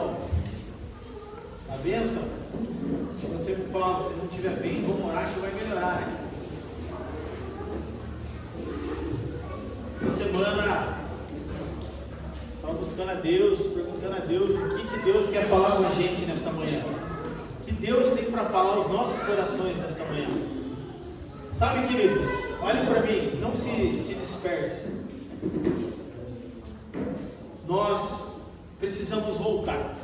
oração. A bênção, se você fala, se não estiver bem, vamos orar que vai melhorar, né? Essa semana, estava buscando a Deus, perguntando a Deus o que Deus quer falar com a gente nessa manhã. O que Deus tem para falar aos nossos corações nessa manhã. Sabe, queridos, olhem para mim, não se disperse. Nós precisamos voltar.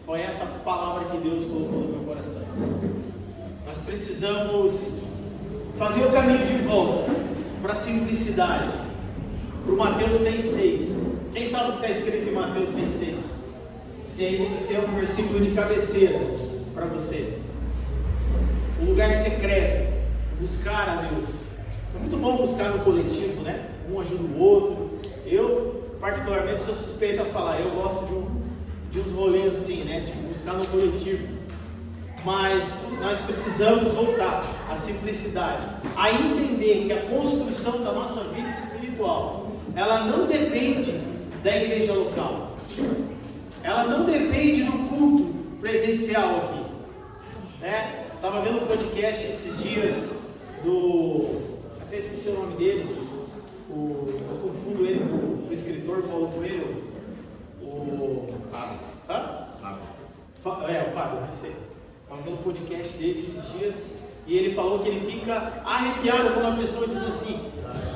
Foi essa palavra que Deus colocou no meu coração. Nós precisamos fazer o caminho de volta para a simplicidade, para o Mateus 6,6. Quem sabe o que está escrito em Mateus 6,6? Esse é um versículo de cabeceira para você. O lugar secreto, buscar a Deus. É muito bom buscar no coletivo, né? Um ajuda o outro. Eu, particularmente, sou suspeito a falar. Eu gosto de uns rolês assim, né? De buscar no coletivo. Mas nós precisamos voltar à simplicidade, a entender que a construção da nossa vida espiritual, ela não depende da igreja local. Ela não depende do culto presencial aqui, né? Estava vendo um podcast esses dias até esqueci o nome dele, eu confundo ele com o escritor Paulo Coelho, o Fábio, não sei. Estava vendo um podcast dele esses dias e ele falou que ele fica arrepiado quando a pessoa diz assim: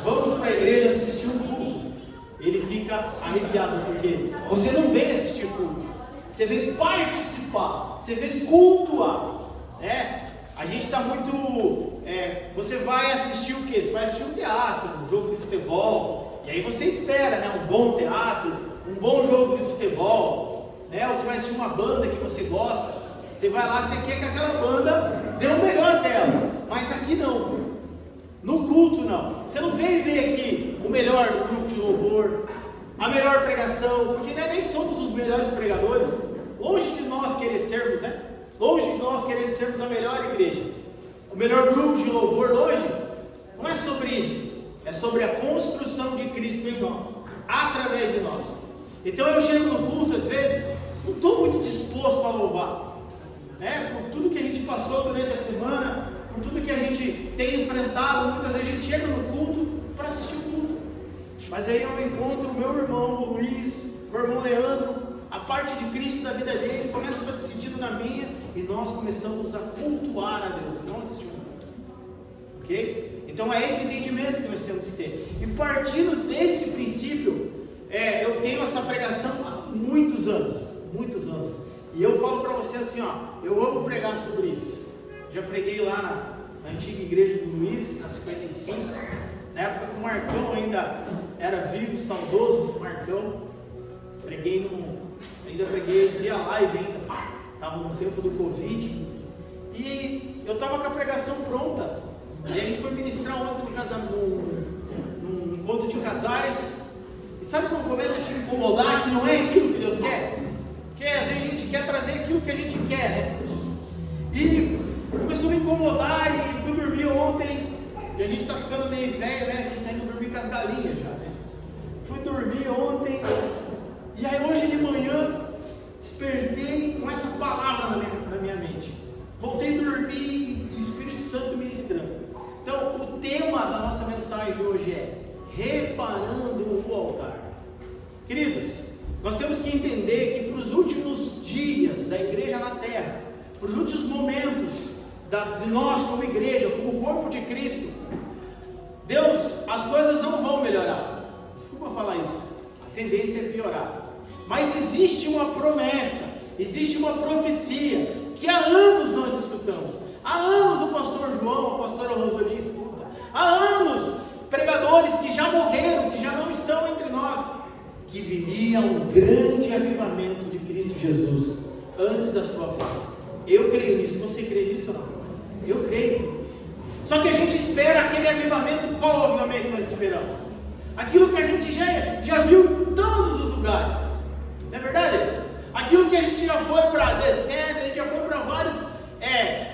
vamos para a igreja assistir um culto. Ele fica arrepiado porque você não vem assistir culto, você vem participar, você vem cultuar, né? A gente está muito. Você vai assistir o quê? Você vai assistir um teatro, um jogo de futebol, e aí você espera, né? Um bom teatro, um bom jogo de futebol, né? Ou você vai assistir uma banda que você gosta, você vai lá, você quer que aquela banda dê o melhor dela, mas aqui não, no culto não. Você não vem ver aqui o melhor do grupo de louvor, a melhor pregação, porque nem somos os melhores pregadores, longe de nós querer sermos, né? Longe de nós queremos sermos a melhor igreja, o melhor grupo de louvor, longe. Não é sobre isso, é sobre a construção de Cristo em nós, através de nós. Então eu chego no culto, às vezes, não estou muito disposto para louvar, né? Por tudo que a gente passou durante a semana, por tudo que a gente tem enfrentado, muitas vezes a gente chega no culto para assistir o culto. Mas aí eu encontro o meu irmão o Luiz, o meu irmão Leandro, a parte de Cristo na vida dele começa a fazer sentido na minha, e nós começamos a cultuar a Deus, não assistir um culto. Ok? Então é esse entendimento que nós temos que ter. E partindo desse princípio, eu tenho essa pregação há muitos anos. E eu falo para você assim, ó, eu amo pregar sobre isso. Já preguei lá na antiga igreja do Luiz, na 55, na época que o Marcão ainda era vivo, saudoso, Marcão. Ainda preguei via live ainda, estava no tempo do Covid, e eu estava com a pregação pronta, e a gente foi ministrar ontem num encontro de casais, e sabe quando começa a te incomodar que não é aquilo que Deus quer? Porque às vezes a gente quer trazer aquilo que a gente quer, né? E começou a me incomodar, e fui dormir ontem, e a gente está ficando meio velho, né? A gente está indo dormir com as galinhas já, né? Fui dormir ontem, e aí hoje de manhã, despertei com essa palavra na minha mente. Voltei a dormir e o Espírito Santo ministrando. Então, o tema da nossa mensagem de hoje é reparando o altar. Queridos, nós temos que entender que para os últimos dias da igreja na terra, para os últimos momentos de nós como igreja, como corpo de Cristo, Deus, as coisas não vão melhorar. Desculpa falar isso, a tendência é piorar. Mas existe uma promessa, existe uma profecia que há anos nós escutamos. Há anos o pastor João, a pastora Roseli escuta. Há anos pregadores que já morreram, que já não estão entre nós, que viria um grande avivamento de Cristo Jesus antes da sua volta. Eu creio nisso. Você crê nisso ou não? Eu creio. Só que a gente espera aquele avivamento. Qual avivamento nós esperamos? Aquilo que a gente já viu em todos os lugares. Não é verdade? Aquilo que a gente já foi para DCED, a gente já foi para vários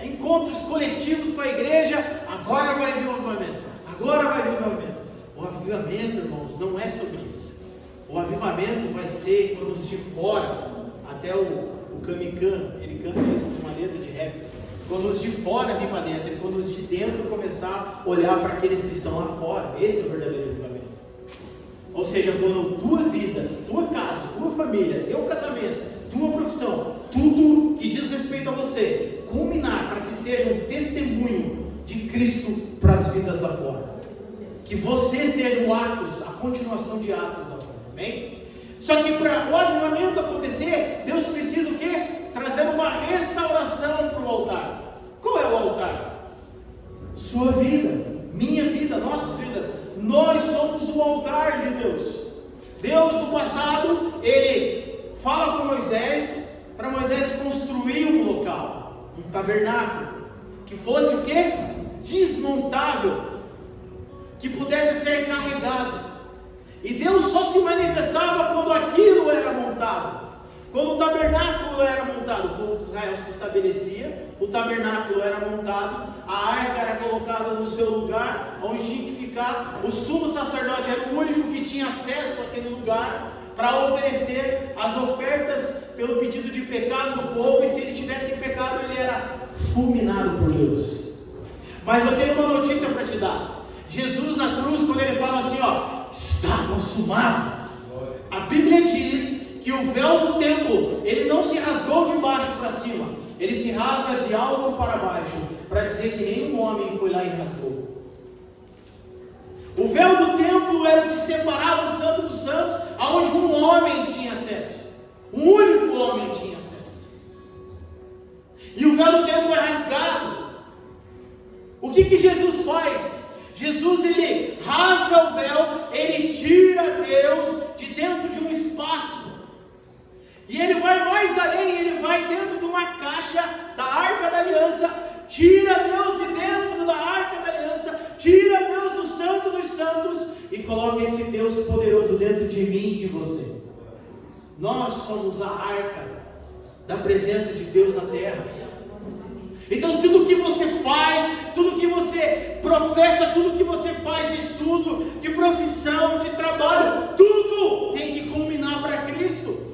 encontros coletivos com a igreja. Agora vai vir o avivamento. Agora vai vir o avivamento. O avivamento, irmãos, não é sobre isso. O avivamento vai ser quando os de fora até o Kamikan, ele canta isso numa letra de rap. Quando os de fora vêm para dentro, e quando os de dentro começar a olhar para aqueles que estão lá fora, esse é o verdadeiro avivamento. Ou seja, quando tua vida, tua casa, tua família, teu casamento, tua profissão, tudo que diz respeito a você, culminar para que seja um testemunho de Cristo para as vidas lá fora. Que você seja o Atos, a continuação de Atos lá fora. Amém? Só que para o avivamento acontecer, Deus precisa o quê? Trazer uma restauração para o altar. Qual é o altar? Sua vida, minha vida, nossas vidas. Nós somos o altar de Deus. Deus no passado, Ele fala com Moisés, para Moisés construir um local, um tabernáculo, que fosse o quê? Desmontável, que pudesse ser carregado. E Deus só se manifestava quando aquilo era montado. Quando o tabernáculo era montado, o povo de Israel se estabelecia, o tabernáculo era montado, a arca era colocada no seu lugar, onde tinha que ficar. O sumo sacerdote era o único que tinha acesso àquele lugar para oferecer as ofertas pelo pedido de pecado do povo, e se ele tivesse pecado, ele era fulminado por Deus. Mas eu tenho uma notícia para te dar. Jesus na cruz, quando ele fala assim, ó, está consumado, a Bíblia diz que o véu do templo, ele não se rasgou de baixo para cima, ele se rasga de alto para baixo, para dizer que nenhum homem foi lá e rasgou. O véu do templo era o que separava o santo dos santos, aonde um homem tinha acesso, um único homem tinha acesso, e o véu do templo é rasgado. O que Jesus faz? Jesus, ele rasga o véu, ele tira Deus de dentro de um espaço, e ele vai mais além, ele vai dentro de uma caixa da Arca da Aliança, tira Deus de dentro da Arca da Aliança, tira Deus do Santo dos Santos, e coloca esse Deus poderoso dentro de mim e de você. Nós somos a arca da presença de Deus na terra. Então tudo que você faz, tudo que você professa, tudo que você faz de estudo, de profissão, de trabalho, tudo tem que culminar para Cristo.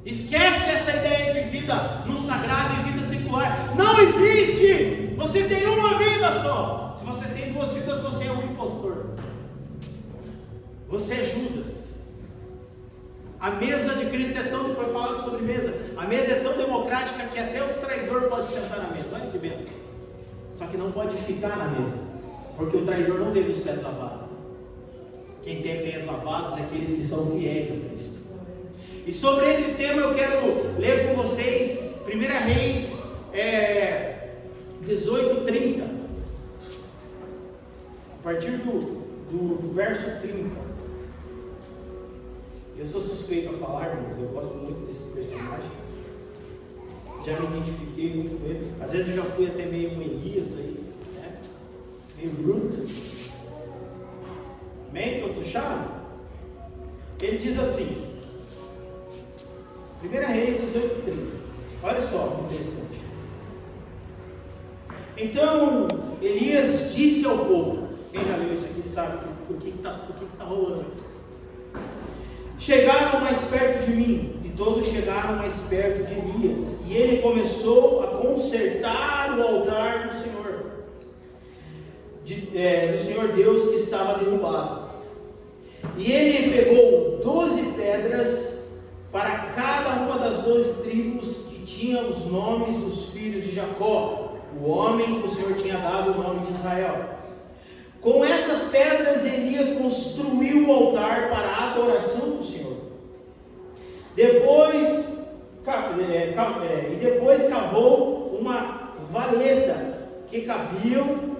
Esquece essa ideia de vida no sagrado e vida secular. Não existe! Você tem uma vida só. Se você tem duas vidas, você é um impostor. Você é Judas. A mesa de Cristo é tão, foi falado sobre mesa, a mesa é tão democrática que até os traidores podem sentar na mesa. Olha que bênção. Só que não pode ficar na mesa, porque o traidor não teve os pés lavados. Quem tem pés lavados é aqueles que são fiéis a Cristo. E sobre esse tema eu quero ler com vocês 1 Reis 18:30, a partir do verso 30. Eu sou suspeito a falar, irmãos, eu gosto muito desse personagem, já me identifiquei muito com ele. Às vezes eu já fui até meio um Elias aí, né? Meio bruto. Amém? Todos acharam? Ele diz assim, 1 Reis 18:30, olha só que interessante. Então Elias disse ao povo, quem já leu isso aqui sabe o que está rolando aqui. Chegaram mais perto de mim, e todos chegaram mais perto de Elias, e ele começou a consertar o altar do Senhor Deus que estava derrubado. E ele pegou 12 pedras para cada uma das 12 tribos que tinham os nomes dos filhos de Jacó, o homem que o Senhor tinha dado o nome de Israel. Com essas pedras Elias construiu o altar para a adoração do Senhor. Depois cavou uma valeta que cabiam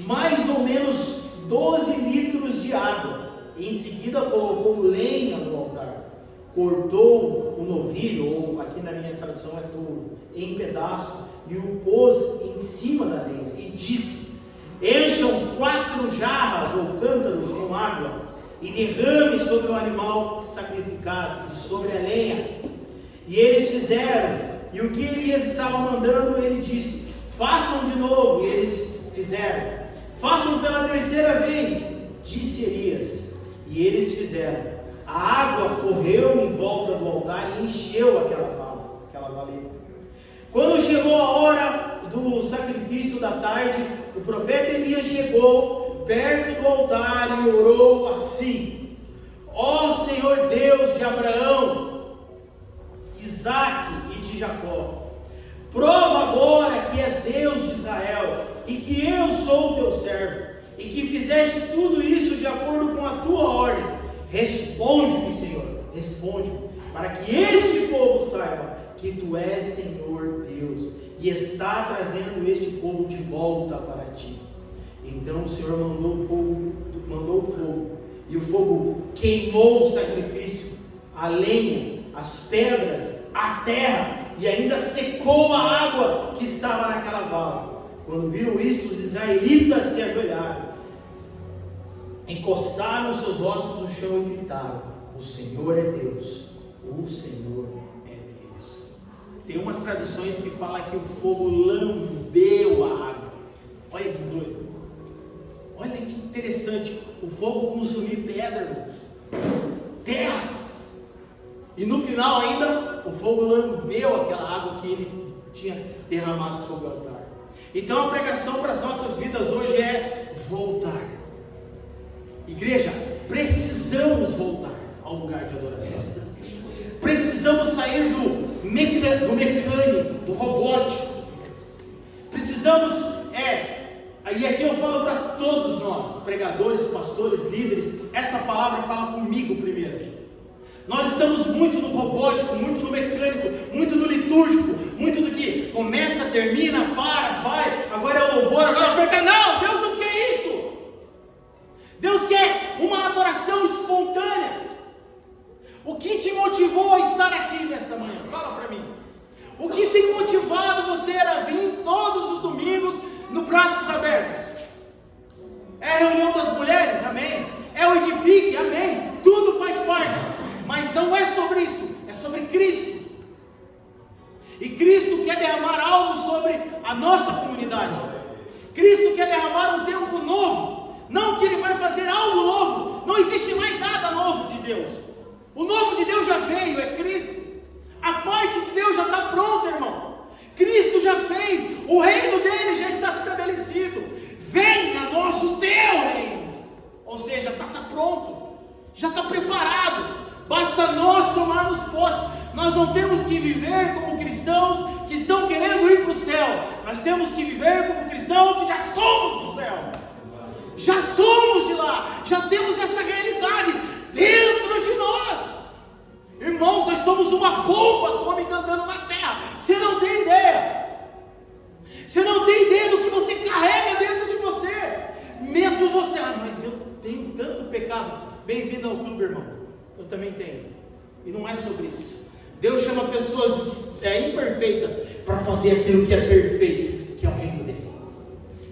mais ou menos 12 litros de água. Em seguida colocou lenha no altar, cortou o novilho, ou aqui na minha tradução é touro, em pedaços, e o pôs em cima da lenha, e disse: encham 4 jarras ou cântaros com água, e derrame sobre o animal sacrificado, e sobre a lenha. E eles fizeram, e o que Elias estava mandando, ele disse: façam de novo, e eles fizeram. Façam pela terceira vez, disse Elias, e eles fizeram. A água correu em volta do altar e encheu aquela valeta. Quando chegou a hora do sacrifício da tarde, o profeta Elias chegou perto do altar e orou assim: ó Senhor Deus de Abraão, Isaque e de Jacó, prova agora que és Deus de Israel e que eu sou teu servo e que fizeste tudo isso de acordo com a tua ordem. Responde-me, Senhor, responde-me, para que este povo saiba que tu és Senhor Deus e está trazendo este povo de volta para ti. Então o Senhor mandou fogo, e o fogo queimou o sacrifício, a lenha, as pedras, a terra, e ainda secou a água que estava naquela vala. Quando viram isso, os israelitas se ajoelharam, encostaram os seus ossos no chão e gritaram: o Senhor é Deus, o Senhor é Deus. Tem umas traduções que falam que o fogo lambeu a água. Olha que doido. Olha que interessante. O fogo consumiu pedra, terra. E no final ainda, o fogo lambeu aquela água que ele tinha derramado sobre o altar. Então a pregação para as nossas vidas hoje é voltar. Igreja, precisamos voltar ao lugar de adoração. Precisamos sair do mecânico, do robótico. Precisamos, e aqui eu falo para todos nós, pregadores, pastores, líderes, essa palavra fala comigo primeiro. Nós estamos muito no robótico, muito no mecânico, muito no litúrgico, muito do que começa, termina, para, vai, agora é o louvor, agora oferta. Não, Deus não quer isso. Deus quer uma adoração espontânea. O que te motivou a estar aqui nesta manhã? Fala para mim. O que tem motivado você a vir todos os domingos no braços abertos? É a reunião das mulheres? Amém. É o edifique? Amém. Tudo faz parte. Mas não é sobre isso. É sobre Cristo. E Cristo quer derramar algo sobre a nossa comunidade. Cristo quer derramar um tempo novo. Não que Ele vai fazer algo novo. Não existe mais nada novo de Deus. O novo de Deus já veio, é Cristo. A parte de Deus já está pronta, irmão. Cristo já fez. O reino dele já está estabelecido. Venha nosso teu reino. Ou seja, está pronto. Já está preparado. Basta nós tomarmos posse. Nós não temos que viver como cristãos que estão querendo ir para o céu. Nós temos que viver como cristãos que já somos do céu. Já somos de lá. Já temos essa realidade dentro de nós. Irmãos, nós somos uma bomba atômica andando na terra. Você não tem ideia. Você não tem ideia do que você carrega dentro de você. Mesmo você, mas eu tenho tanto pecado. Bem-vindo ao clube, irmão. Eu também tenho. E não é sobre isso. Deus chama pessoas imperfeitas para fazer aquilo que é perfeito, que é o reino dele.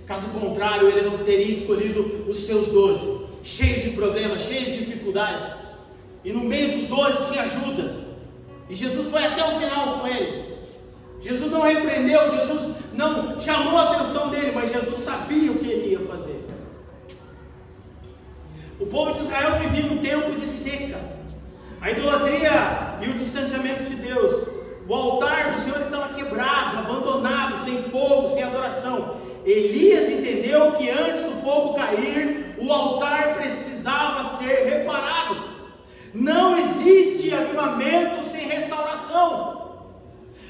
Caso contrário, ele não teria escolhido os seus 12, cheios de problemas, cheios de dificuldades. E no meio dos 12 tinha Judas. E Jesus foi até o final com ele. Jesus não repreendeu, Jesus não chamou a atenção dele, mas Jesus sabia o que ele ia fazer. O povo de Israel vivia um tempo de seca. A idolatria e o distanciamento de Deus. O altar do Senhor estava quebrado, abandonado, sem fogo, sem adoração. Elias entendeu que antes do fogo cair, o altar precisava ser reparado. Não existe avivamento sem restauração.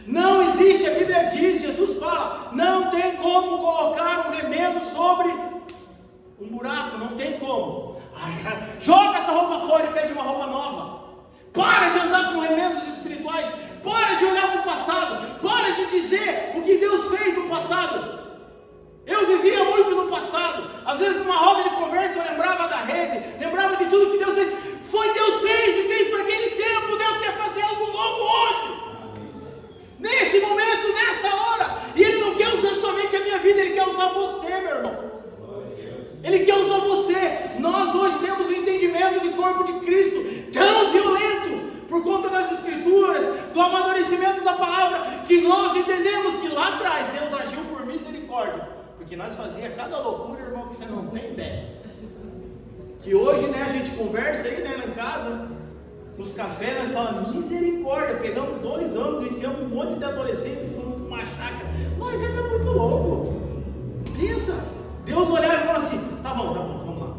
Não existe, a Bíblia diz, Jesus fala, não tem como colocar um remendo sobre um buraco, não tem como. Joga essa roupa fora e pede uma roupa nova. Para de andar com remendos espirituais. Para de olhar para o passado. Para de dizer o que Deus fez no passado. Eu vivia muito no passado. Às vezes numa roda de conversa eu lembrava da rede, lembrava de tudo que Deus fez. Foi Deus fez e fez para aquele tempo. Deus quer fazer algo novo hoje. Nesse momento, nessa hora. E Ele não quer usar somente a minha vida, Ele quer usar você, meu irmão. Ele quer usar você. Nós hoje temos um entendimento de corpo de Cristo tão violento, por conta das Escrituras, do amadurecimento da palavra, que nós entendemos que lá atrás Deus agiu por misericórdia, porque nós fazia cada loucura, irmão, que você não tem ideia. Que hoje, a gente conversa aí, lá em casa, nos cafés, nós falamos, misericórdia, pegamos 2 anos, enfiamos um monte de adolescente e fomos para uma chácara. Nós éramos muito loucos. Pensa, Deus olhava e falava assim, tá bom, vamos lá,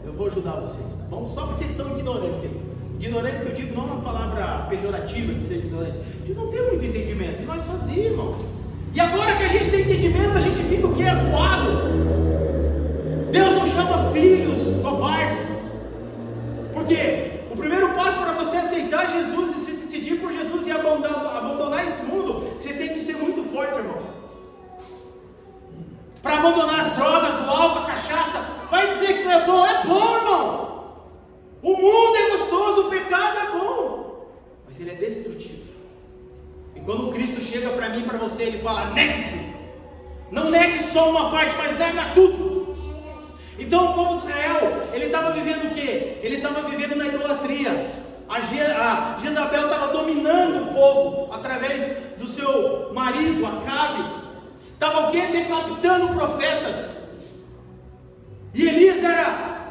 eu vou ajudar vocês, tá bom? Só porque vocês são ignorantes. Ignorante que eu digo não é uma palavra pejorativa de ser ignorante, de não ter muito entendimento, e nós fazíamos, irmão. E agora que a gente tem entendimento, a gente fica o quê? Acuado. Deus não chama filhos covardes. Por quê? O primeiro passo para você aceitar Jesus e se decidir por Jesus e abandonar esse mundo, você tem que ser muito forte, irmão. Para abandonar as drogas, o álcool, a cachaça, vai dizer que não é bom? É bom, irmão. O mundo é gostoso, o pecado é bom, mas ele é destrutivo. E quando Cristo chega para mim e para você, ele fala, negue-se. Não negue só uma parte, mas nega tudo. Então o povo de Israel, ele estava vivendo o quê? Ele estava vivendo na idolatria. A Jezabel estava dominando o povo, através do seu marido, Acabe. Estava o quê? Decapitando profetas. E Elias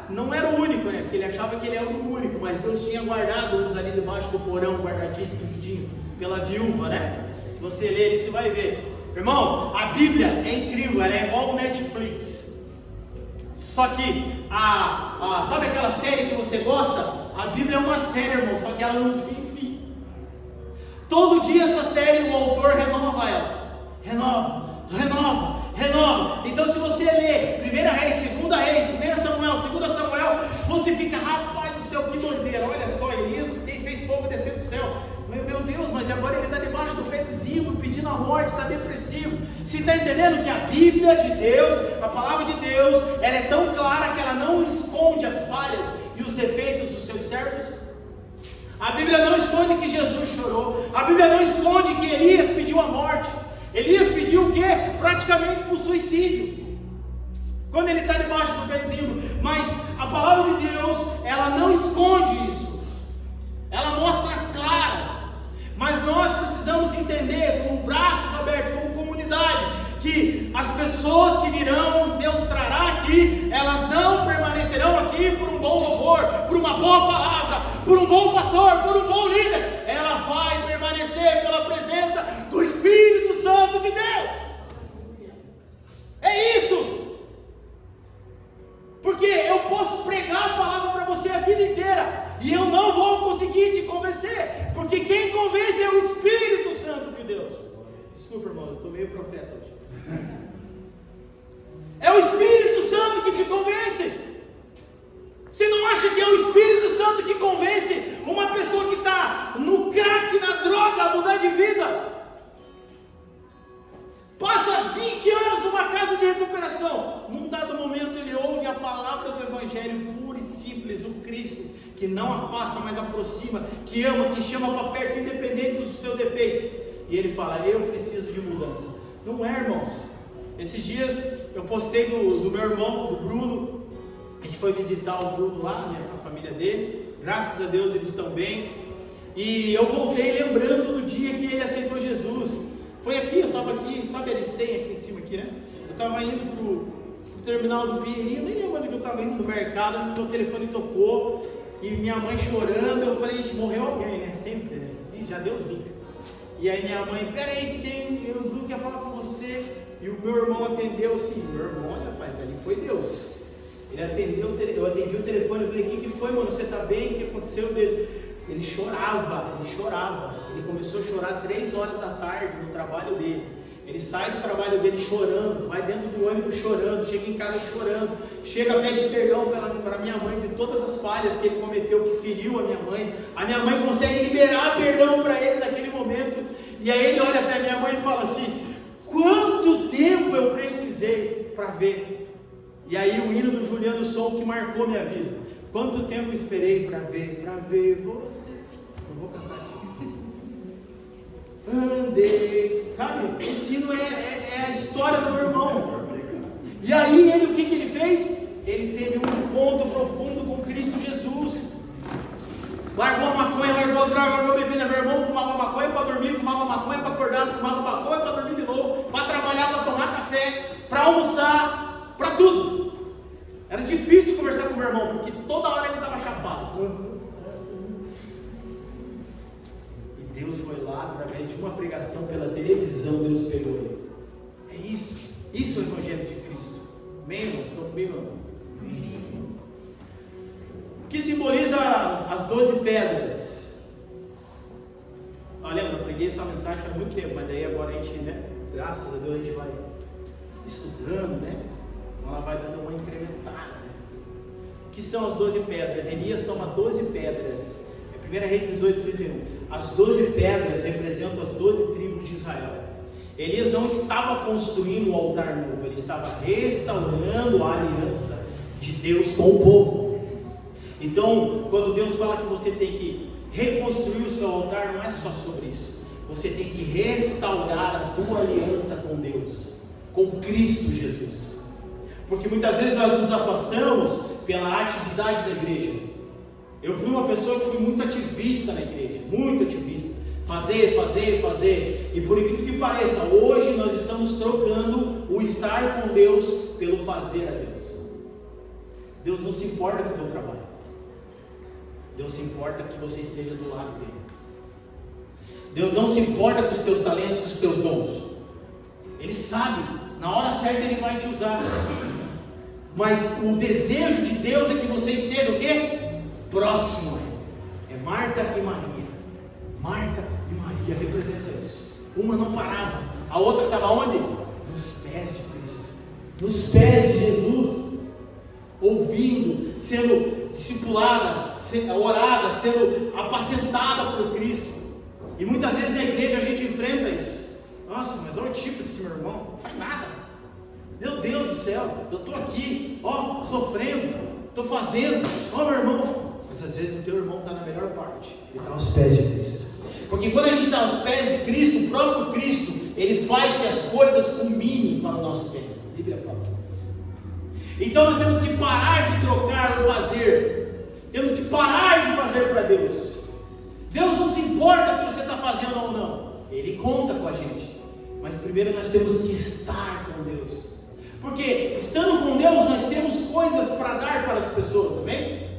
não era o único, né? Porque ele achava que ele era o único, mas Deus tinha guardado uns ali debaixo do porão, guardadinhos, tudinho, pela viúva, né? Se você ler, você vai ver. Irmãos, a Bíblia é incrível, ela é igual o Netflix. Só que, sabe aquela série que você gosta? A Bíblia é uma série, irmão, só que ela não tem fim. Todo dia essa série, o autor renova ela. Renova. Então se você ler 1 Reis, 2 Reis, 1 Samuel, 2 Samuel, você fica, rapaz do céu, que doideira. Olha só, Elias fez fogo descer do céu. Meu Deus, mas agora ele está debaixo do pezinho, pedindo a morte, está depressivo. Você está entendendo que a Bíblia de Deus, a palavra de Deus, ela é tão clara que ela não esconde as falhas e os defeitos dos seus servos? A Bíblia não esconde que Jesus chorou. A Bíblia não esconde que Elias pediu a morte. Elias pediu o quê? Praticamente por suicídio, quando ele está debaixo do pezinho. Mas a palavra de Deus, ela não esconde isso, ela mostra as claras. Mas nós precisamos entender, como braços abertos, como comunidade, que as pessoas que virão, Deus trará aqui, elas não permanecerão aqui por um bom louvor, por uma boa palavra, por um bom pastor, por um bom líder. Ela vai permanecer pela presença do Espírito Santo de Deus. É isso. Porque eu posso pregar a palavra para você a vida inteira e eu não vou conseguir te convencer, porque quem convence é o Espírito Santo de Deus. Desculpa, irmão, eu estou meio profeta hoje. É o Espírito Santo que te convence. Você não acha que é o Espírito Santo que convence uma pessoa que está no crack, na droga, a mudar de vida? Passa 20 anos numa casa de recuperação. Num dado momento ele ouve a palavra do Evangelho puro e simples, o Cristo, que não afasta, mas aproxima, que ama, que chama para perto, independente dos seus defeitos. E ele fala, eu preciso de mudança. Não é, irmãos. Esses dias eu postei do meu irmão, do Bruno. A gente foi visitar o Bruno lá, né, a família dele. Graças a Deus eles estão bem. E eu voltei lembrando do dia que ele aceitou Jesus. Foi aqui, eu estava aqui, sabe a L100 aqui em cima aqui, né? Eu estava indo pro terminal do Pinheirinho, nem lembro onde eu estava indo no mercado, meu telefone tocou e minha mãe chorando. Eu falei, gente, morreu alguém, né? Sempre, né? E já deu zica. E aí minha mãe, peraí que o Bruno quer falar com você. E o meu irmão atendeu assim, meu irmão, olha rapaz, ali foi Deus. Ele atendeu, eu atendi o telefone, eu falei, o que foi, mano, você está bem? O que aconteceu dele? Ele chorava. Ele começou a chorar 3 horas da tarde no trabalho dele. Ele sai do trabalho dele chorando, vai dentro do ônibus chorando, chega em casa chorando, chega, pede perdão para minha mãe de todas as falhas que ele cometeu, que feriu a minha mãe. A minha mãe consegue liberar perdão para ele naquele momento. E aí ele olha para minha mãe e fala assim, quanto tempo eu precisei para ver? E aí o hino do Juliano Som que marcou minha vida. Quanto tempo eu esperei para ver você. Eu vou cantar aqui. Andei, sabe? Esse hino é a história do meu irmão. E aí ele, o que ele fez? Ele teve um encontro profundo com Cristo Jesus. Largou a maconha, largou a droga, largou a bebida. Meu irmão fumava maconha para dormir, fumava maconha para acordar, fumava maconha para dormir de novo, para trabalhar, para tomar café, para almoçar, para tudo. Era difícil conversar com meu irmão, porque toda hora ele estava chapado. através de uma pregação pela televisão, Deus pegou ele. É isso. Isso é o Evangelho de Cristo. Amém, irmão? Estão comigo, irmão? O que simboliza as 12 pedras? Olha, eu preguei essa mensagem há muito tempo, mas daí agora a gente, né? Graças a Deus a gente vai estudando, né? Então ela vai dando uma incrementada. Né? O que são as 12 pedras? Elias toma 12 pedras. É 1 Reis 18:31. As 12 pedras representam as 12 tribos de Israel. Elias não estava construindo um altar novo, ele estava restaurando a aliança de Deus com o povo. Então, quando Deus fala que você tem que reconstruir o seu altar, não é só sobre isso. Você tem que restaurar a tua aliança com Deus, com Cristo Jesus. Porque muitas vezes nós nos afastamos pela atividade da igreja. Eu fui uma pessoa que fui muito ativista na igreja, muito ativista. Fazer. E por incrível que pareça, hoje nós estamos trocando o estar com Deus pelo fazer a Deus. Deus não se importa com o teu trabalho. Deus se importa que você esteja do lado dele. Deus não se importa com os teus talentos, com os teus dons. Ele sabe, na hora certa ele vai te usar. Mas o desejo de Deus é que você esteja o quê? Próximo a ele. É Marta e Maria. Marta e Maria representam isso. Uma não parava, a outra estava onde? Nos pés de Cristo, nos pés de Jesus, ouvindo, sendo discipulada, orada, sendo apacentada por Cristo. E muitas vezes na igreja a gente enfrenta isso. Nossa, mas olha o tipo desse meu irmão, não faz nada. Meu Deus do céu, eu estou aqui, sofrendo, estou fazendo, meu irmão. Mas às vezes o teu irmão está na melhor parte, ele está aos pés de Cristo. Porque quando a gente está aos pés de Cristo, o próprio Cristo, ele faz que as coisas culminem para o nosso bem. A Bíblia fala sobre isso. Então nós temos que parar de trocar o fazer. Temos que parar de fazer para Deus. Deus não se importa se você está fazendo ou não. Ele conta com a gente. Mas primeiro nós temos que estar com Deus. Porque estando com Deus, nós temos coisas para dar para as pessoas, amém?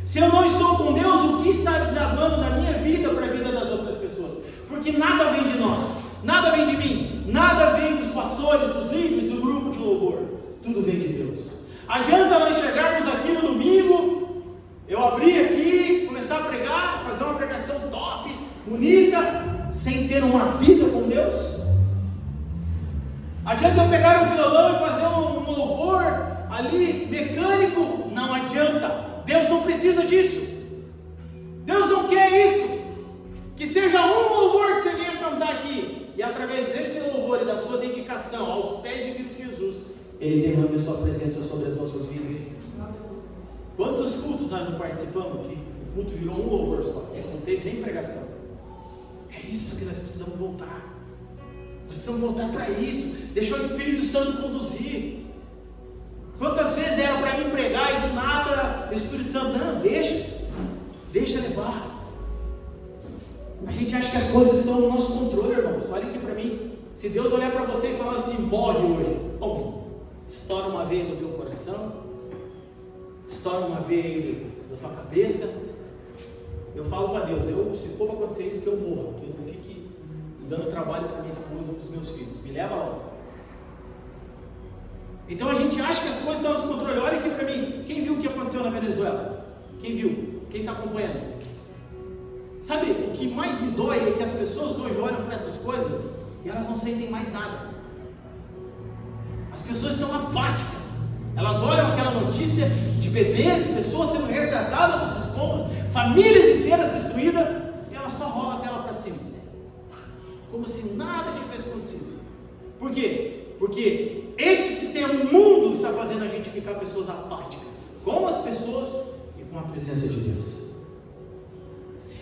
Se eu não estou com Deus, o que está desabando da minha vida para a vida das outras pessoas? Porque nada vem de nós, nada vem de mim, nada vem dos pastores, dos líderes, do grupo de louvor. Tudo vem de Deus. Adianta nós chegarmos aqui no domingo, eu abrir aqui, começar a pregar, fazer uma pregação top, bonita, sem ter uma vida com Deus? Adianta eu pegar um violão e fazer um louvor ali, mecânico? Não adianta. Deus não precisa disso. Deus não quer isso. Que seja um louvor que você venha cantar aqui, e através desse louvor e da sua dedicação aos pés de Cristo Jesus, Ele derrame a sua presença sobre as nossas vidas. Quantos cultos nós não participamos aqui? O culto virou um louvor só, não teve nem pregação. É isso que nós precisamos voltar. Nós precisamos voltar para isso. Deixar o Espírito Santo conduzir. Quantas vezes era para mim pregar e do nada o Espírito Santo, não, deixa levar. A gente acha que as coisas estão no nosso controle, irmãos. Olha aqui para mim. Se Deus olhar para você e falar assim, morre hoje, estoura uma veia no teu coração, estoura uma veia na tua cabeça. Eu falo para Deus, se for para acontecer isso, que eu morra, que eu não fique dando trabalho para minha esposa e para os meus filhos. Me leva lá. Então a gente acha que as coisas estão no nosso controle. Olha aqui para mim. Quem viu o que aconteceu na Venezuela? Quem viu? Quem está acompanhando? Sabe, o que mais me dói é que as pessoas hoje olham para essas coisas e elas não sentem mais nada. As pessoas estão apáticas. Elas olham aquela notícia de bebês, pessoas sendo resgatadas dos escombros, famílias inteiras destruídas, e ela só rola a tela para cima. Como se nada tivesse acontecido. Por quê? Porque esse sistema, o mundo, está fazendo a gente ficar pessoas apáticas com as pessoas e com a presença de Deus.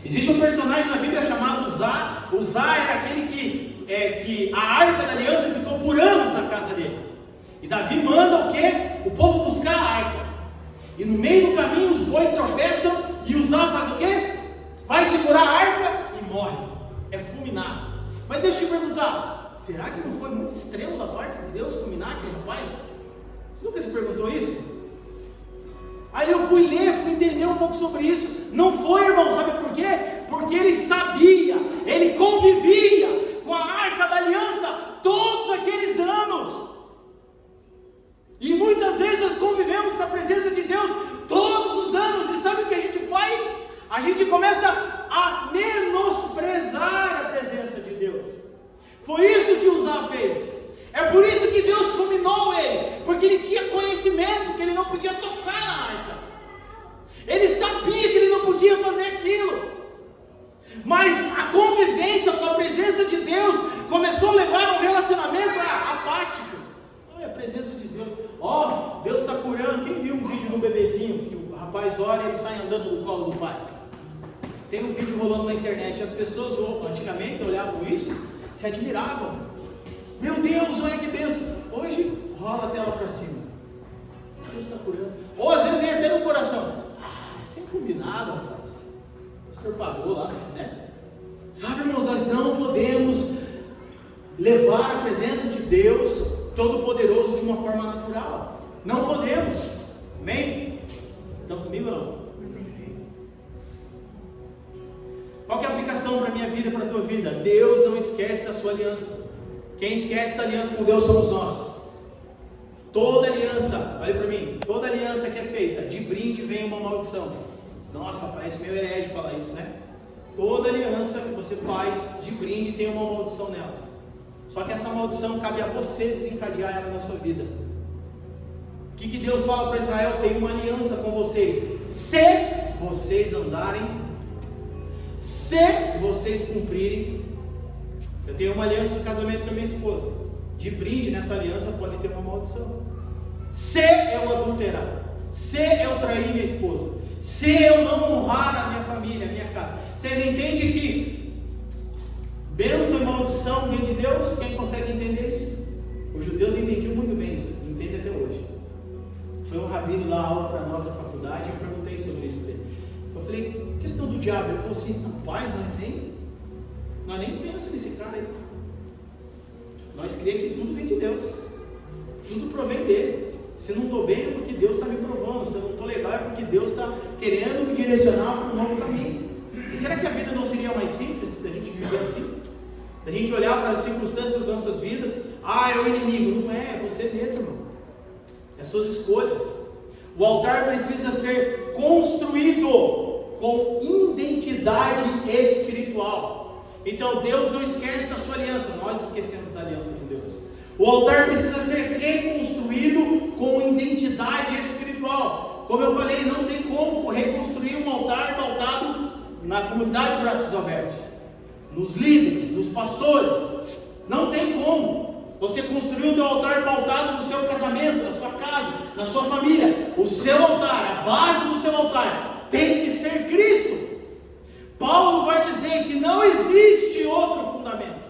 Existe um personagem na Bíblia chamado Uzá. Uzá era aquele que a arca da aliança ficou por anos na casa dele. E Davi manda o quê? O povo buscar a arca. E no meio do caminho os bois tropeçam e Uzá faz o quê? Vai segurar a arca e morre. É fulminado. Mas deixa eu te perguntar, será que não foi muito extremo da parte de Deus fulminar aquele rapaz? Você nunca se perguntou isso? Aí eu fui ler, fui entender um pouco sobre isso. Não foi, irmão, sabe por quê? Porque ele sabia, ele convivia com a Arca da Aliança todos aqueles anos. E muitas vezes nós convivemos com a presença de Deus todos os anos. E sabe o que a gente faz? A gente começa a menosprezar a presença de Deus. Foi isso que Uzá fez. É por isso que Deus fulminou ele, porque ele tinha conhecimento que ele não podia tocar na arca. Ele sabia que ele não podia fazer aquilo. Mas a convivência com a presença de Deus começou a levar um relacionamento apático. Olha a presença de Deus. Ó, Deus está curando. Quem viu um vídeo de um bebezinho que o rapaz olha e ele sai andando do colo do pai? Tem um vídeo rolando na internet. As pessoas antigamente olhavam isso, se admiravam. Meu Deus, olha que bênção. Hoje rola a tela para cima. Deus está curando. Ou às vezes vem até no coração. Sem combinado, rapaz. O senhor pagou lá, né? Sabe, irmãos, nós não podemos levar a presença de Deus Todo-Poderoso de uma forma natural. Não podemos. Amém? Estão comigo ou não? Qual que é a aplicação para a minha vida e para a tua vida? Deus não esquece da sua aliança. Quem esquece da aliança com Deus somos nós. Toda aliança, olha para mim, toda aliança que é feita, de brinde vem uma maldição. Nossa, parece meio herege falar isso, né? Toda aliança que você faz de brinde tem uma maldição nela. Só que essa maldição cabe a você desencadear ela na sua vida. O que Deus fala para Israel? Tem uma aliança com vocês. Se vocês andarem, se vocês cumprirem. Eu tenho uma aliança de casamento com a minha esposa. De brinde nessa aliança pode ter uma maldição. Se eu adulterar, se eu trair minha esposa, se eu não honrar a minha família, a minha casa. Vocês entendem que bênção e maldição vem de Deus? Quem consegue entender isso? Os judeus entendiam muito bem isso, entendem até hoje. Foi um rabino dar aula para nós da faculdade, eu perguntei sobre isso para ele. Eu falei, questão do diabo. Ele falou assim, rapaz, nós nem pensamos nesse cara aí. Nós cremos que tudo vem de Deus. Tudo provém dele. Se não estou bem é porque Deus está me provando. Se eu não estou legal é porque Deus está querendo me direcionar para um novo caminho. E será que a vida não seria mais simples da gente viver assim? Da gente olhar para as circunstâncias das nossas vidas. É o inimigo. Não é, é você mesmo, irmão. É suas escolhas. O altar precisa ser construído com identidade espiritual. Então Deus não esquece da sua aliança. Nós esquecemos da aliança de Deus. O altar precisa ser reconstruído com identidade espiritual. Como eu falei, não tem como reconstruir um altar pautado na comunidade de Braços Abertos, nos líderes, nos pastores. Não tem como você construir o teu altar pautado no seu casamento, na sua casa, na sua família. O seu altar, a base do seu altar tem que ser Cristo. Paulo vai dizer que não existe outro fundamento.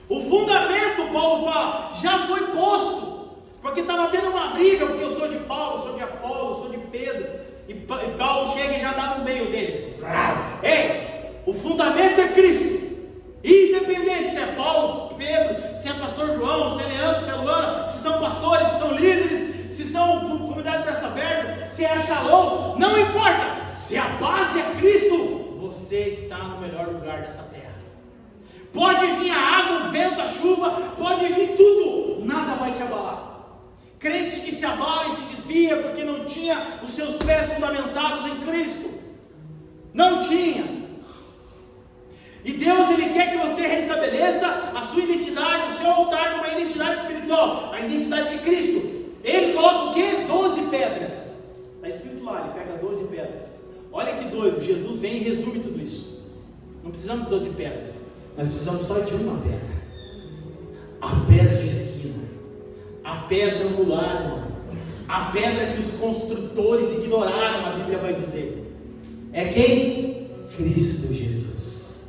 O fundamento, Paulo fala, já foi posto. Porque estava tendo uma briga, porque eu sou de Paulo, sou de Apolo, sou de Pedro. E Paulo chega e já dá no meio deles. Ei, o fundamento é Cristo. Independente se é Paulo, Pedro, se é pastor João, se é Leandro, se é Luana, se são pastores, se são líderes, se são comunidade de braço aberto, se é Shalom, não importa. Se a base é Cristo, você está no melhor lugar dessa terra. Pode vir a água, o vento, a chuva, pode vir tudo, nada vai te abalar. Crente que se abala e se desvia porque não tinha os seus pés fundamentados em Cristo. Não tinha. E Deus, Ele quer que você restabeleça a sua identidade, o seu altar numa identidade espiritual, a identidade de Cristo. Ele coloca o quê? 12 pedras. Está escrito lá, Ele pega 12 pedras. Olha que doido, Jesus vem e resume tudo isso. Não precisamos de 12 pedras, nós precisamos só de uma pedra. A pedra de esquina, a pedra angular, irmão. A pedra que os construtores ignoraram, a Bíblia vai dizer. É quem? Cristo Jesus.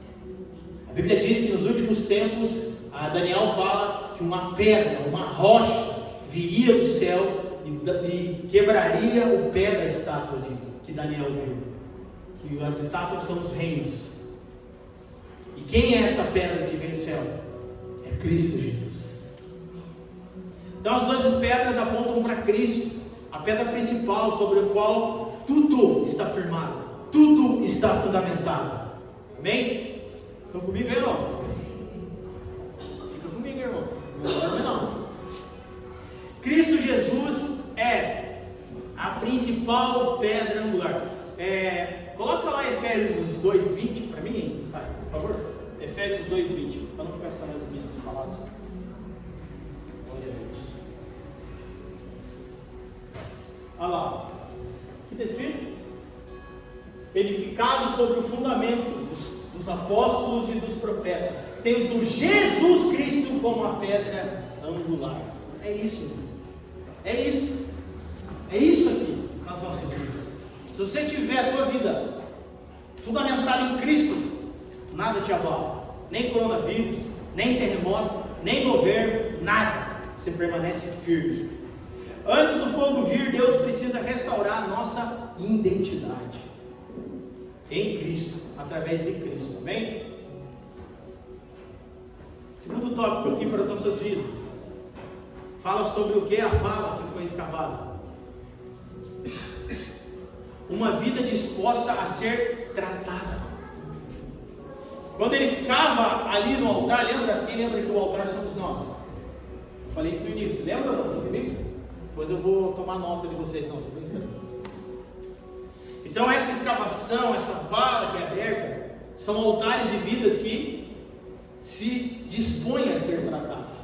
A Bíblia diz que nos últimos tempos, Daniel fala que uma pedra, uma rocha, viria do céu e quebraria o pé da estátua que Daniel viu. Que as estátuas são os reinos. E quem é essa pedra que vem do céu? É Cristo Jesus. Então as 12 pedras apontam para Cristo, a pedra principal sobre a qual tudo está firmado, tudo está fundamentado. Amém? Estão comigo aí, irmão? Fica comigo, irmão. Não dorme não. Cristo Jesus é a principal pedra angular. Coloca lá Efésios 2:20 para mim, tá, por favor. Efésios 2:20, para não ficar só nas minhas palavras. Glória a Deus. Olha lá. O que está escrito? Edificado sobre o fundamento dos apóstolos e dos profetas, tendo Jesus Cristo como a pedra angular. É isso, irmão. É isso. É isso aqui nas nossas vidas. Se você tiver a tua vida fundamentada em Cristo, nada te abala. Nem coronavírus, nem terremoto, nem governo, nada. Você permanece firme. Antes do fogo vir, Deus precisa restaurar a nossa identidade em Cristo, através de Cristo, amém? Segundo tópico aqui para as nossas vidas, fala sobre o que? A vala que foi escavada. Uma vida disposta a ser tratada. Quando ele escava ali no altar, lembra? Quem lembra que o altar somos nós? Eu falei isso no início, lembra ou não? Depois eu vou tomar nota de vocês, não, estou brincando. Então essa escavação, essa vala que é aberta, são altares e vidas que se dispõem a ser tratados.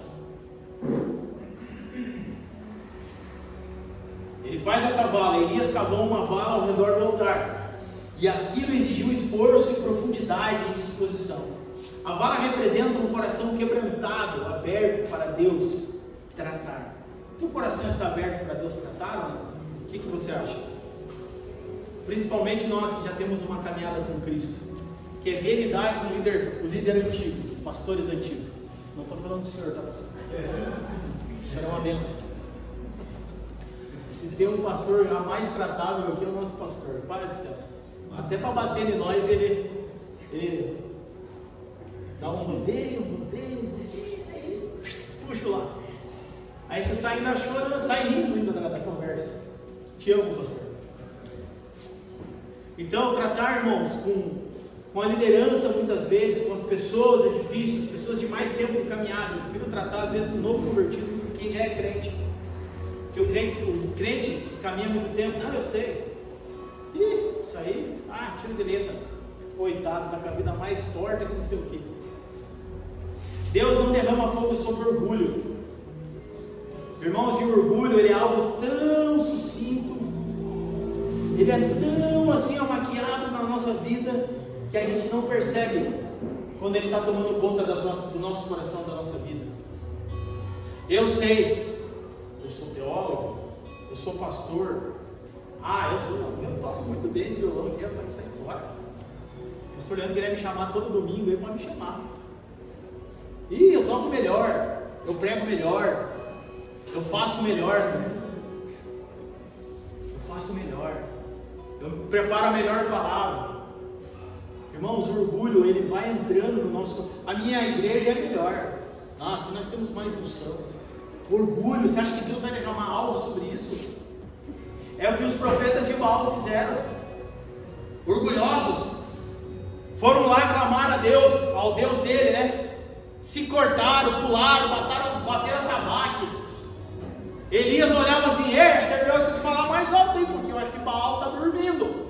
Ele faz essa vala, Elias cavou uma vala ao redor do altar, e aquilo exigiu esforço e profundidade e disposição. A vala representa um coração quebrantado, aberto para Deus tratar. O coração está aberto para Deus tratar? O que você acha? Principalmente nós que já temos uma caminhada com Cristo, que é ver lidar com o líder antigo, pastores antigos. Não estou falando do senhor, tá, pastor? Isso é uma bênção. Se tem um pastor já mais tratável aqui, é o nosso pastor. Pai do céu. Até para bater em nós, ele dá um rodeio, puxa o laço. Aí você sai ainda chorando, sai rindo ainda da conversa. Te amo, pastor. Então, tratar, irmãos, com a liderança, muitas vezes, com as pessoas é difícil, as pessoas de mais tempo de caminhada. Eu prefiro tratar, às vezes, com o novo convertido do que quem já é crente. Porque o crente caminha muito tempo, não, eu sei. Isso aí, tiro de letra. Coitado, tá com a vida mais torta que não sei o que. Deus não derrama fogo sobre orgulho. Irmãos, e o orgulho, ele é algo tão sucinto, ele é tão assim amaquiado na nossa vida, que a gente não percebe quando ele está tomando conta do nosso coração, da nossa vida. Eu sei, eu sou teólogo, eu sou pastor, eu toco muito bem esse violão aqui, para sair fora. O pastor Leandro queria me chamar todo domingo, ele pode me chamar. Eu toco melhor, eu prego melhor, eu faço melhor, eu preparo a melhor palavra. Irmãos, o orgulho, ele vai entrando no nosso... A minha igreja é melhor. Aqui nós temos mais unção. Orgulho, você acha que Deus vai derramar algo sobre isso? É o que os profetas de Baal fizeram. Orgulhosos. Foram lá clamar a Deus, ao Deus dele, né? Se cortaram, pularam, bateram tabaque. Elias olhava assim, acho que é melhor vocês falar mais alto aí, porque eu acho que Baal está dormindo.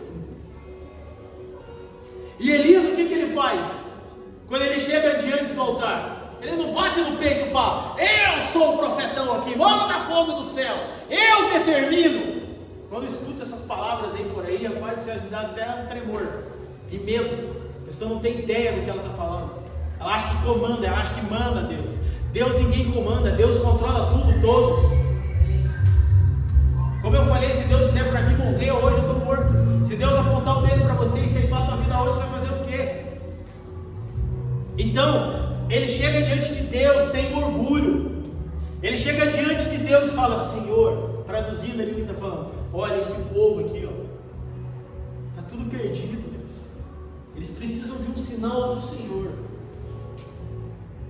E Elias, o que ele faz? Quando ele chega diante do altar, ele não bate no peito e fala, eu sou o profetão aqui, vamos dar fogo do céu, eu determino. Quando escuta essas palavras aí por aí, rapaz, você dá até um tremor de medo. A pessoa não tem ideia do que ela está falando. Ela acha que comanda, ela acha que manda Deus. Deus ninguém comanda, Deus controla tudo, todos. Como eu falei, se Deus disser para mim morrer hoje, eu estou morto. Se Deus apontar o dedo para você e ceifar a tua vida hoje, você vai fazer o quê? Então, ele chega diante de Deus sem orgulho. Ele chega diante de Deus e fala, Senhor, traduzindo ali o que está falando, olha esse povo aqui, está tudo perdido, Deus. Eles precisam de um sinal do Senhor.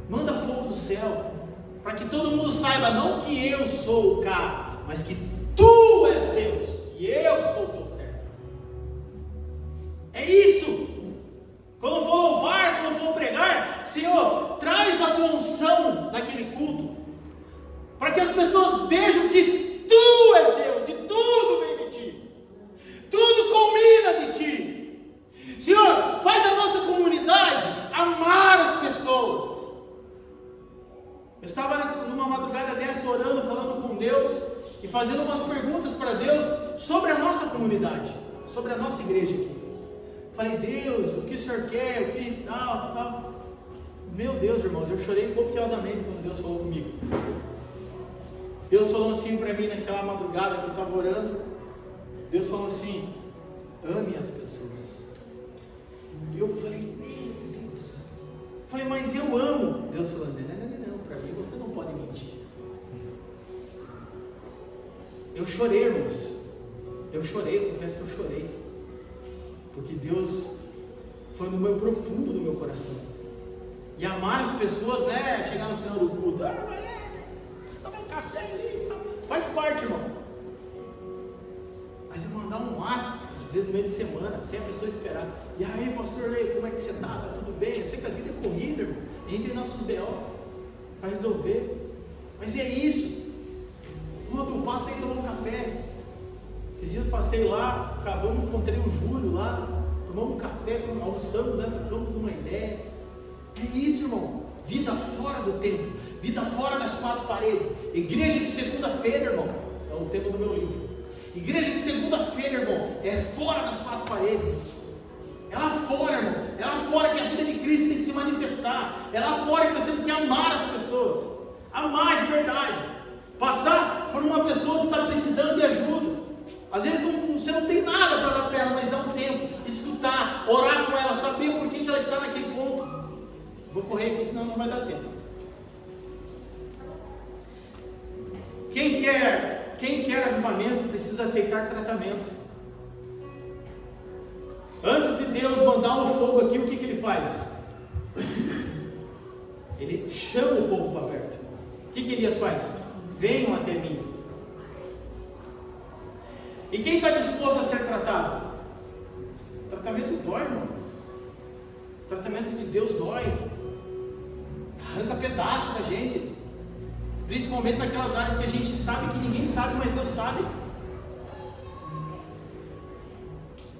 Manda fogo do céu, para que todo mundo saiba, não que eu sou o cara, mas que Tu és Deus e eu sou teu servo. É isso. Quando eu for louvar, quando eu for pregar, vejo que Tu és Deus e tudo vem de Ti, tudo combina de Ti. Senhor, faz a nossa comunidade amar as pessoas. Eu estava numa madrugada dessa orando, falando com Deus e fazendo umas perguntas para Deus sobre a nossa comunidade, sobre a nossa igreja aqui. Falei, Deus, o que o Senhor quer, o que tal. Meu Deus, irmãos, eu chorei copiosamente quando Deus falou comigo. Deus falou assim para mim naquela madrugada que eu estava orando. Deus falou assim, ame as pessoas. Eu falei, meu Deus. Falei, mas eu amo. Deus falou, não, para mim você não pode mentir. Eu chorei, irmãos. Eu chorei, eu confesso que eu chorei. Porque Deus foi no meu profundo do meu coração. E amar as pessoas, né? Chegar no final do culto, toma um café ali, faz parte, irmão. Mas eu mandar um WhatsApp, às vezes no meio de semana, sem a pessoa esperar. E aí, pastor Lei, como é que você está? Tá tudo bem? Eu sei que a vida é corrida, irmão. A gente tem nossos BO para resolver. Mas é isso. Quando passa aí tomar um café. Esses dias passei lá, acabamos, encontrei o Júlio lá, tomamos um café, almoçamos, né? Trocamos uma ideia. É isso, irmão. Vida fora do templo, vida fora das quatro paredes. Igreja de segunda-feira, irmão, é o tema do meu livro. Igreja de segunda-feira, irmão, é fora das quatro paredes. É lá fora, irmão. É lá fora que a vida de Cristo tem que se manifestar. É lá fora que nós temos que amar as pessoas. Amar de verdade. Passar por uma pessoa que está precisando de ajuda. Às vezes você não tem nada para dar para ela, mas dá um tempo. Escutar, orar com ela, saber por que ela está naquele ponto. Vou correr aqui, senão não vai dar tempo. Quem quer avivamento precisa aceitar tratamento. Antes de Deus mandar um fogo aqui, o que ele faz? Ele chama o povo para perto. O que Elias faz? Venham até mim. E quem está disposto a ser tratado? O tratamento dói, irmão. O tratamento de Deus dói. Arranca pedaço da gente. Principalmente naquelas áreas que a gente sabe que ninguém sabe, mas Deus sabe.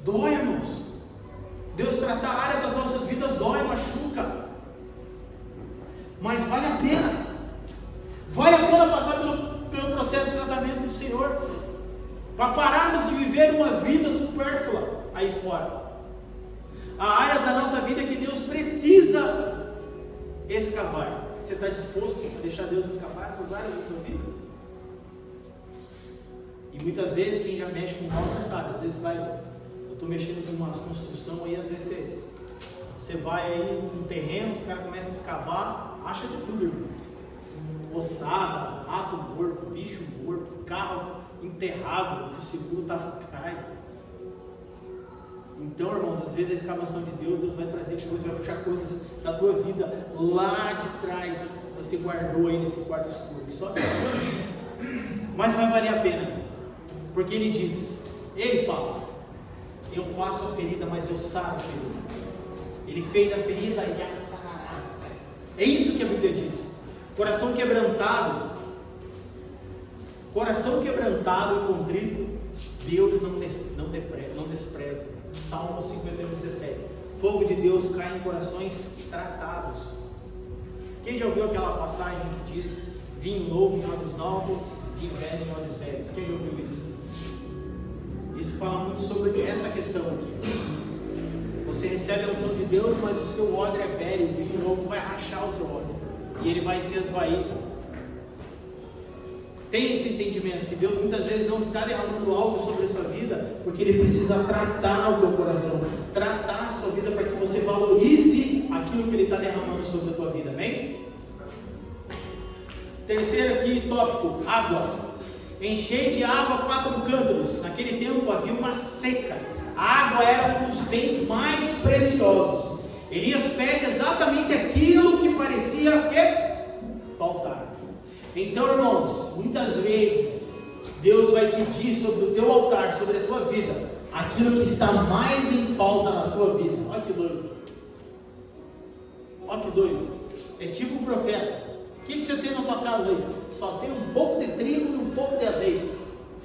Dói, irmãos. Deus tratar a área das nossas vidas dói, machuca. Mas vale a pena. Vale a pena passar pelo processo de tratamento do Senhor. Para pararmos de viver uma vida supérflua aí fora. Há áreas da nossa vida que Deus precisa escavar. Você está disposto a deixar Deus escavar essas áreas da sua vida? E muitas vezes quem já mexe com obra sabe. Às vezes eu estou mexendo com uma construção aí, às vezes você vai aí no terreno, os caras começam a escavar, acha de tudo, irmão. Ossada, rato morto, bicho morto, carro enterrado, que o seguro estava atrás. Então, irmãos, às vezes a escavação de Deus vai trazer coisas, vai puxar coisas da tua vida lá de trás, você guardou aí nesse quarto escuro, só Deus. Mas vai valer a pena, porque ele fala, eu faço a ferida, mas eu saro a ferida. Ele fez a ferida e a sarará. É isso que a Bíblia diz. Coração quebrantado e contrito, Deus não despreza. Salmo 51:17. Fogo de Deus cai em corações tratados. Quem já ouviu aquela passagem que diz: vinho novo em olhos novos, vinho velho em olhos velhos? Quem já ouviu isso? Isso fala muito sobre essa questão aqui. Você recebe a unção de Deus, mas o seu odre é velho, o vinho novo vai rachar o seu odre e ele vai se esvair. Tem esse entendimento que Deus muitas vezes não está derramando algo sobre a sua vida, porque Ele precisa tratar o teu coração, tratar a sua vida para que você valorize aquilo que Ele está derramando sobre a tua vida, amém? Terceiro aqui, tópico, água. Enchei de água 4 cântaros. Naquele tempo havia uma seca. A água era um dos bens mais preciosos. Elias pede exatamente aquilo que parecia faltar. Então, irmãos, muitas vezes Deus vai pedir sobre o teu altar, sobre a tua vida, aquilo que está mais em falta na sua vida. Olha que doido. Olha que doido. É tipo um profeta. O que você tem na tua casa aí? Só tem um pouco de trigo e um pouco de azeite.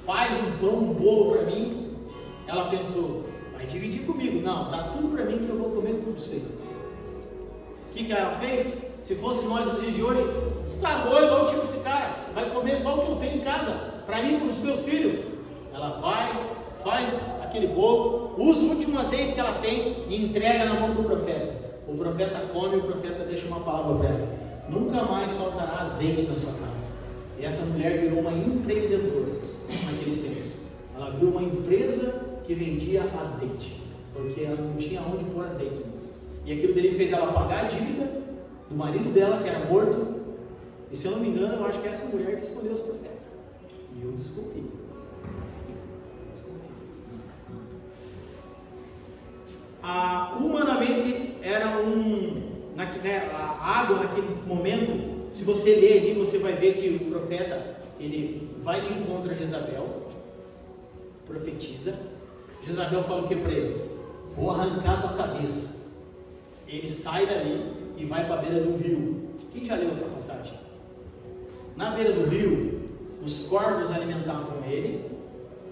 Faz um pão, um bolo para mim. Ela pensou, vai dividir comigo. Não, dá tudo para mim que eu vou comer tudo seu. O que ela fez? Se fosse nós nos dias de hoje, está doido, olha o tipo desse cara, vai comer só o que eu tenho em casa, para mim e para os meus filhos. Ela vai, faz aquele bolo, usa o último azeite que ela tem e entrega na mão do profeta. O profeta come e o profeta deixa uma palavra para ela: nunca mais faltará azeite na sua casa. E essa mulher virou uma empreendedora naqueles tempos. Ela abriu uma empresa que vendia azeite, porque ela não tinha onde pôr azeite. E aquilo dele fez ela pagar a dívida do marido dela, que era morto. E se eu não me engano, eu acho que é essa mulher que escolheu os profetas. E eu desconfio. Humanamente era a água naquele momento. Se você ler ali, você vai ver que o profeta, ele vai de encontro a Jezabel, profetiza. Jezabel fala o que para ele? Vou arrancar tua cabeça. Ele sai dali e vai para a beira do rio. Quem já leu essa passagem? Na beira do rio, os corvos alimentavam ele.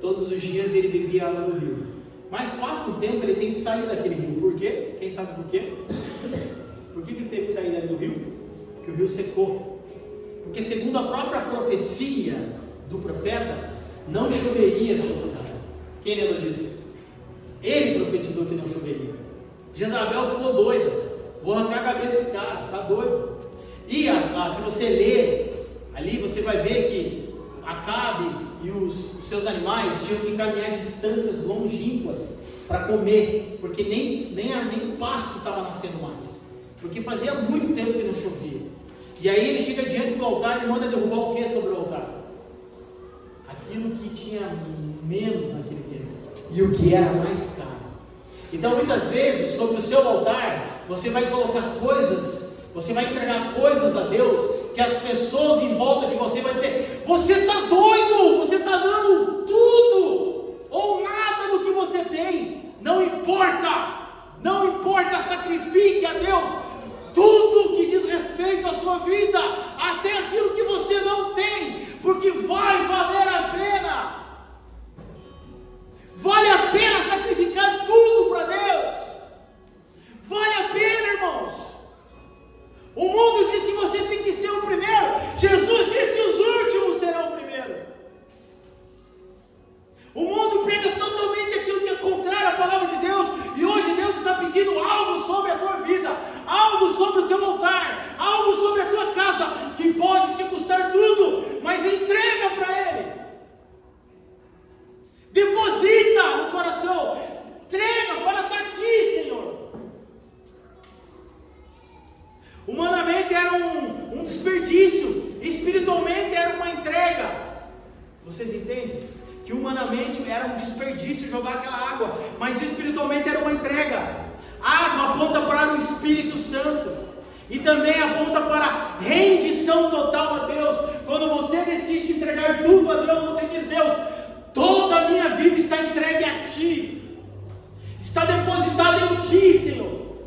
Todos os dias ele bebia água do rio. Mas passa um tempo, ele tem que sair daquele rio. Por quê? Quem sabe por quê? Por que ele teve que sair dali do rio? Porque o rio secou. Porque segundo a própria profecia do profeta, não choveria sobre Israel. Quem lembra disso? Ele profetizou que não choveria. Jezabel ficou doida. Vou arrancar a cabeça desse cara, está doido. E se você ler ali, você vai ver que Acabe e os seus animais tinham que caminhar distâncias longínquas para comer, porque nem pasto estava nascendo mais, porque fazia muito tempo que não chovia. E aí ele chega diante do altar e manda derrubar o que sobre o altar? Aquilo que tinha menos naquele tempo e o que era mais caro. Então muitas vezes sobre o seu altar você vai colocar coisas, você vai entregar coisas a Deus, que as pessoas em volta de você vão dizer: você está doido, você está dando tudo ou nada do que você tem. Não importa, sacrifique a Deus tudo que diz respeito à sua vida, até aquilo que você não tem, porque vai valer a pena. Vale a pena sacrificar tudo para Deus. Vale a pena, irmãos. O mundo diz que você tem que ser o primeiro. Jesus diz que os últimos serão o primeiro. O mundo prega totalmente aquilo que é contrário à palavra de Deus. E hoje Deus está pedindo algo sobre a tua vida, algo sobre o teu altar, algo sobre a tua casa, que pode te custar tudo, mas entrega para Ele. Deposita no coração. Entrega, fala: está aqui, Senhor. Humanamente era um desperdício, espiritualmente era uma entrega. Vocês entendem? Que humanamente era um desperdício jogar aquela água, mas espiritualmente era uma entrega. A água aponta para o Espírito Santo e também aponta para rendição total a Deus. Quando você decide entregar tudo a Deus, você diz: Deus, toda a minha vida está entregue a Ti, está depositada em Ti, Senhor.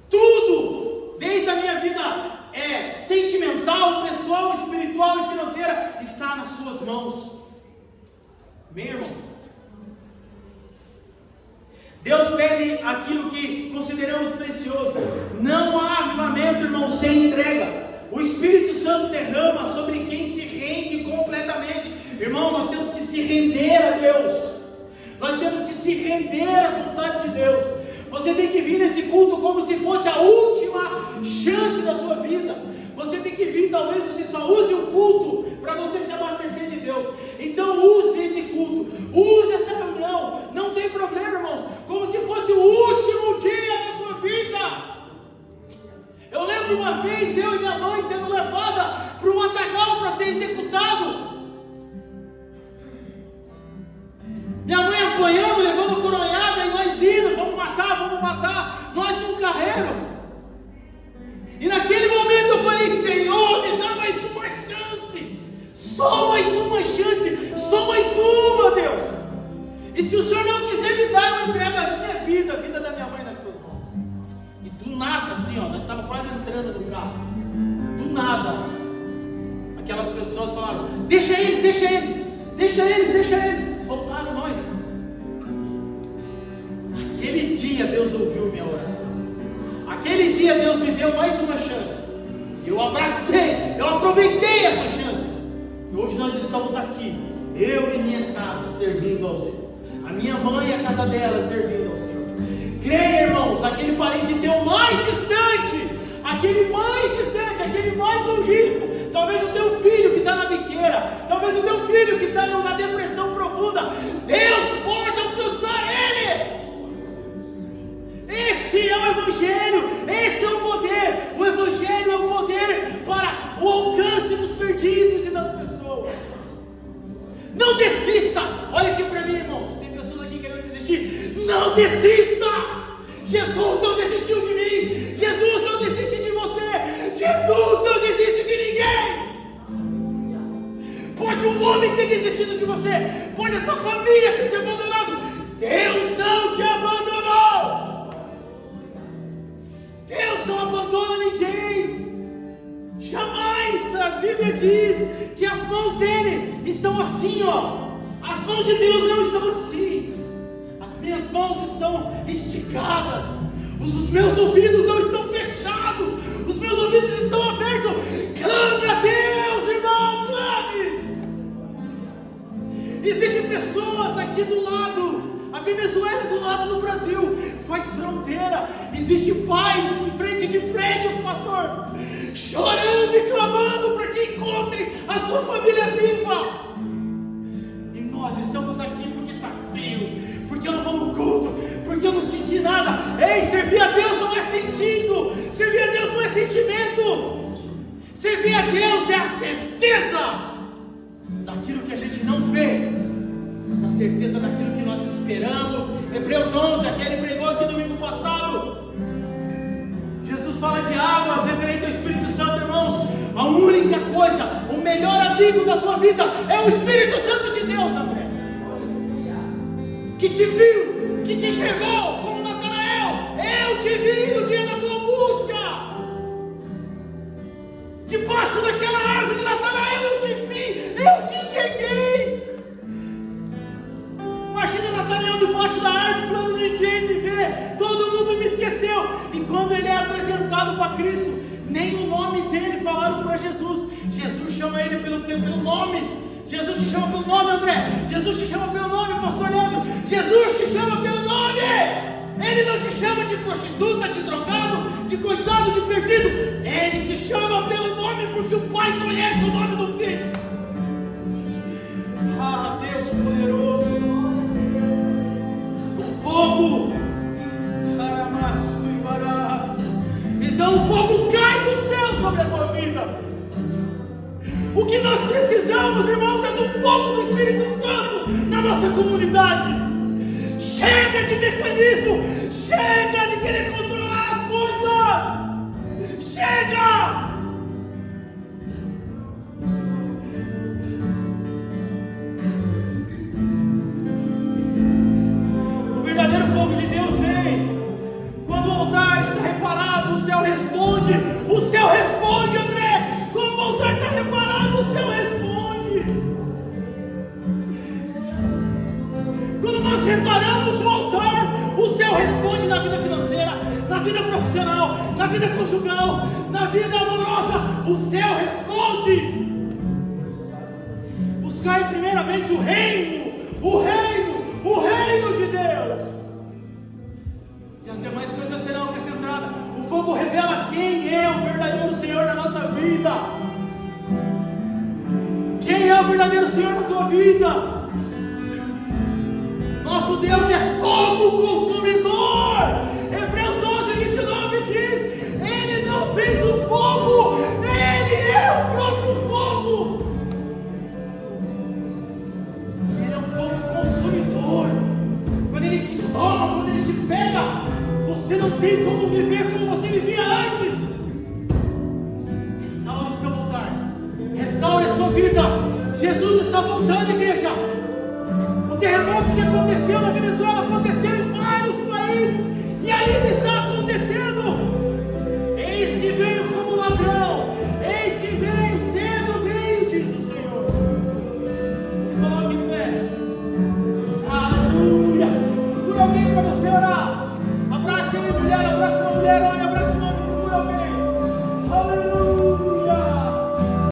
Tudo, desde a minha vida sentimental, pessoal, espiritual e financeira, está nas Suas mãos. Meu irmão, Deus pede aquilo que consideramos precioso. Não há avivamento, irmão, sem entrega. O Espírito Santo derrama sobre quem se rende completamente. Irmão, nós temos que se render a Deus. Nós temos que se render às vontades de Deus. Você tem que vir nesse culto como se fosse a última chance da sua vida. Você tem que vir, talvez você só use o culto para você se abastecer de Deus. Então use esse culto, use essa reunião. Não tem problema, irmãos. Como se fosse o último dia da sua vida. Eu lembro uma vez eu e minha mãe sendo levada para um matagal para ser executado. Minha mãe apanhando, levando coronhada, e nós indo: vamos matar, nós num carreiro. E naquele momento eu falei: Senhor, me dá mais uma chance, só mais uma chance, só mais uma, Deus. E se o Senhor não quiser me dar, eu entrego a minha vida, a vida da minha mãe nas Suas mãos. E do nada, assim, nós estávamos quase entrando no carro, do nada, aquelas pessoas falaram: deixa eles, deixa eles, deixa eles, deixa eles. Soltaram nós. Aquele dia Deus ouviu minha oração. Aquele dia Deus me deu mais uma chance. Eu abracei, eu aproveitei essa chance. E hoje nós estamos aqui, eu e minha casa, servindo ao Senhor. A minha mãe e a casa dela servindo ao Senhor. Creia, irmãos, aquele parente teu mais distante, aquele mais longínquo, talvez o teu filho que está na biqueira, talvez o teu filho que está na depressão profunda, Deus pode alcançar ele. Esse é o Evangelho, esse é o poder. O Evangelho é o poder para o alcance dos perdidos e das pessoas. Não desista. Olha aqui para mim, irmãos, tem pessoas aqui querendo desistir. Não desista. Jesus não desistiu de mim. Jesus não desiste de você. Jesus não desiste de ninguém. Pode um homem ter desistido de você, pode a tua família ter te abandonado, Deus não te abandonou. Deus não abandona ninguém. Jamais. A Bíblia diz que as mãos dele estão assim, ó. As mãos de Deus não estão assim. As minhas mãos estão esticadas. Os meus ouvidos não estão fechados. Os meus ouvidos estão abertos. Clame a Deus, irmão, clame. Existem pessoas aqui do lado. A Venezuela do lado do Brasil faz fronteira. Existe pais em frente de prédios, pastor, chorando e clamando para que encontre a sua família viva. E nós estamos aqui porque está frio, porque eu não vou no culto, porque eu não senti nada. Ei, servir a Deus não é sentido, servir a Deus não é sentimento. Servir a Deus é a certeza daquilo que a gente não vê, mas a certeza daquilo que nós esperamos. Hebreus 11, aquele pregou aqui domingo passado. Jesus fala de águas referente ao Espírito Santo, irmãos. A única coisa, o melhor amigo da tua vida é o Espírito Santo de Deus, André. Que te viu, que te enxergou, como Natanael. Eu te vi no dia da tua angústia. Debaixo daquela árvore, Natanael, eu te vi, eu te enxerguei. Imagina Natanael debaixo da árvore falando: ninguém me vê, todo mundo me esqueceu. E quando ele é apresentado para Cristo, nem o nome dele falaram para Jesus. Jesus chama ele pelo nome. Jesus te chama pelo nome, André. Jesus te chama pelo nome, pastor Leandro. Jesus te chama pelo nome. Ele não te chama de prostituta, de drogado, de coitado, de perdido. Ele te chama pelo nome porque o Pai conhece o nome do Filho. Ah, Deus poderoso. Fogo, então o fogo cai do céu sobre a tua vida. O que nós precisamos, irmãos, é do fogo do Espírito Santo na nossa comunidade. Chega de mecanismo, chega de querer controlar as coisas. Chega! O verdadeiro fogo de Deus vem quando o altar está reparado, o céu responde. O céu responde, André. Quando o altar está reparado, o céu responde. Quando nós reparamos o altar, o céu responde na vida financeira, na vida profissional, na vida conjugal, na vida amorosa. O céu responde. Buscai primeiramente o reino de Deus, e as demais coisas serão acrescentadas. O fogo revela quem é o verdadeiro Senhor na nossa vida. Quem é o verdadeiro Senhor na tua vida? Nosso Deus é fogo consumidor. Hebreus 12:29 diz: Ele não fez o fogo, Ele é o próprio fogo. Ele é um fogo consumidor. Quando Ele te toma, quando Ele te pega, você não tem como viver como você vivia antes. Restaure o seu altar, restaure a sua vida. Jesus está voltando, igreja. O terremoto que aconteceu na Venezuela aconteceu em vários países e ainda está acontecendo. Eis que veio como ladrão, eis que veio cedo, veio Coloque